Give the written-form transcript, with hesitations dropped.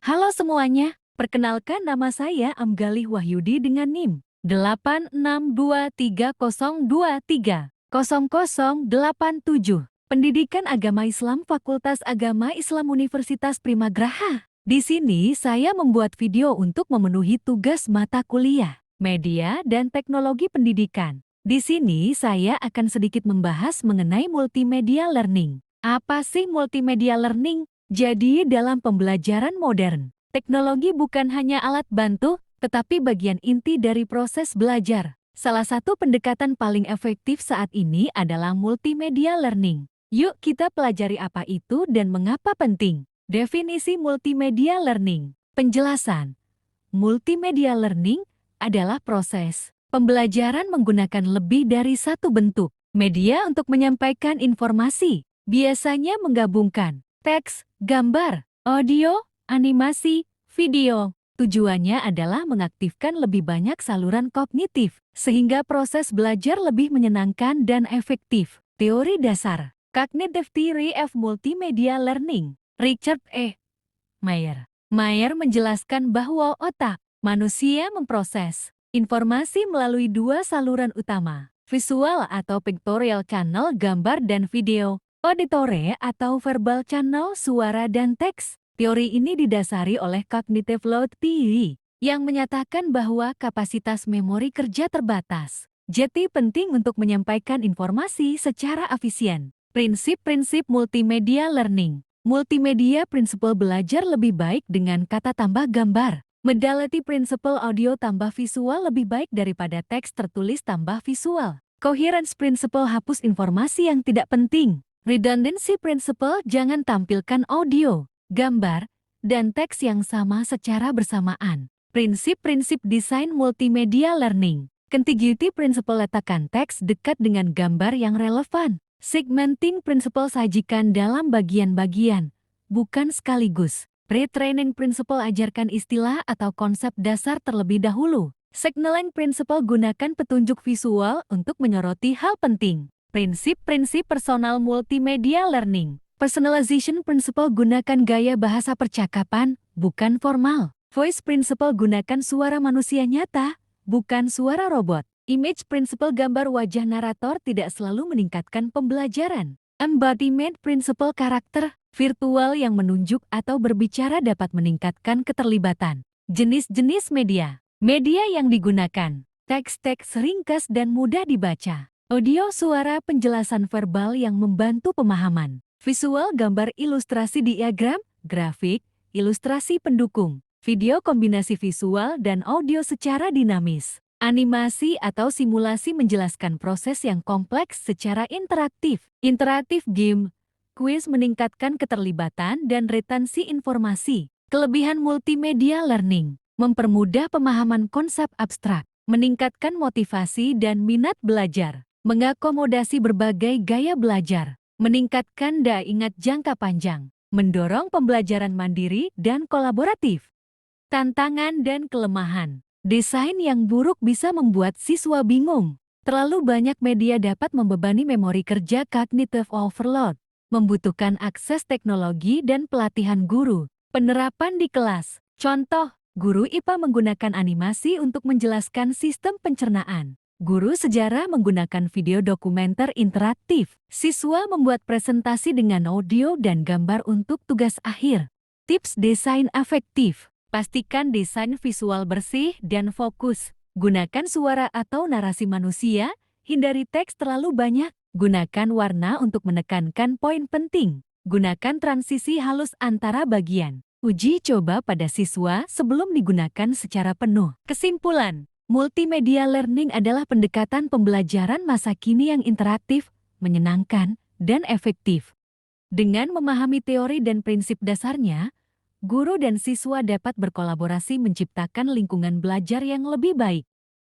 Halo semuanya, perkenalkan nama saya Amgalih Wahyudi dengan NIM 86230230087. Pendidikan Agama Islam Fakultas Agama Islam Universitas Primagraha. Di sini saya membuat video untuk memenuhi tugas mata kuliah, media dan teknologi pendidikan. Di sini saya akan sedikit membahas mengenai multimedia learning. Apa sih multimedia learning? Jadi dalam pembelajaran modern, teknologi bukan hanya alat bantu, tetapi bagian inti dari proses belajar. Salah satu pendekatan paling efektif saat ini adalah multimedia learning. Yuk kita pelajari apa itu dan mengapa penting. Definisi multimedia learning. Penjelasan. Multimedia learning adalah proses pembelajaran menggunakan lebih dari satu bentuk media untuk menyampaikan informasi, biasanya menggabungkan teks, gambar, audio, animasi, video. Tujuannya adalah mengaktifkan lebih banyak saluran kognitif, sehingga proses belajar lebih menyenangkan dan efektif. Teori dasar Cognitive Theory of Multimedia Learning, Richard E. Mayer. Mayer menjelaskan bahwa otak manusia memproses informasi melalui dua saluran utama, visual atau pictorial channel gambar dan video, auditory atau verbal channel suara dan teks. Teori ini didasari oleh cognitive load theory yang menyatakan bahwa kapasitas memori kerja terbatas. Jadi penting untuk menyampaikan informasi secara efisien. Prinsip-prinsip multimedia learning. Multimedia prinsipal belajar lebih baik dengan kata tambah gambar. Modality principle audio tambah visual lebih baik daripada teks tertulis tambah visual. Coherence principle hapus informasi yang tidak penting. Redundancy principle jangan tampilkan audio, gambar, dan teks yang sama secara bersamaan. Prinsip-prinsip desain multimedia learning. Contiguity principle letakkan teks dekat dengan gambar yang relevan. Segmenting principle sajikan dalam bagian-bagian, bukan sekaligus. Pre-training principle ajarkan istilah atau konsep dasar terlebih dahulu. Signaling principle gunakan petunjuk visual untuk menyoroti hal penting. Prinsip-prinsip personal multimedia learning. Personalization principle gunakan gaya bahasa percakapan, bukan formal. Voice principle gunakan suara manusia nyata, bukan suara robot. Image principle gambar wajah narator tidak selalu meningkatkan pembelajaran. Embodiment principle karakter virtual yang menunjuk atau berbicara dapat meningkatkan keterlibatan. Jenis-jenis media. Media yang digunakan. Teks-teks ringkas dan mudah dibaca. Audio suara penjelasan verbal yang membantu pemahaman. Visual gambar ilustrasi diagram, grafik, ilustrasi pendukung. Video kombinasi visual dan audio secara dinamis. Animasi atau simulasi menjelaskan proses yang kompleks secara interaktif. Interaktif game, kuis meningkatkan keterlibatan dan retensi informasi. Kelebihan multimedia learning, mempermudah pemahaman konsep abstrak, meningkatkan motivasi dan minat belajar, mengakomodasi berbagai gaya belajar, meningkatkan daya ingat jangka panjang, mendorong pembelajaran mandiri dan kolaboratif. Tantangan dan kelemahan. Desain yang buruk bisa membuat siswa bingung. Terlalu banyak media dapat membebani memori kerja cognitive overload, membutuhkan akses teknologi dan pelatihan guru. Penerapan di kelas. Contoh, guru IPA menggunakan animasi untuk menjelaskan sistem pencernaan. Guru sejarah menggunakan video dokumenter interaktif. Siswa membuat presentasi dengan audio dan gambar untuk tugas akhir. Tips desain efektif. Pastikan desain visual bersih dan fokus. Gunakan suara atau narasi manusia, hindari teks terlalu banyak. Gunakan warna untuk menekankan poin penting. Gunakan transisi halus antara bagian. Uji coba pada siswa sebelum digunakan secara penuh. Kesimpulan, multimedia learning adalah pendekatan pembelajaran masa kini yang interaktif, menyenangkan, dan efektif. Dengan memahami teori dan prinsip dasarnya, guru dan siswa dapat berkolaborasi menciptakan lingkungan belajar yang lebih baik.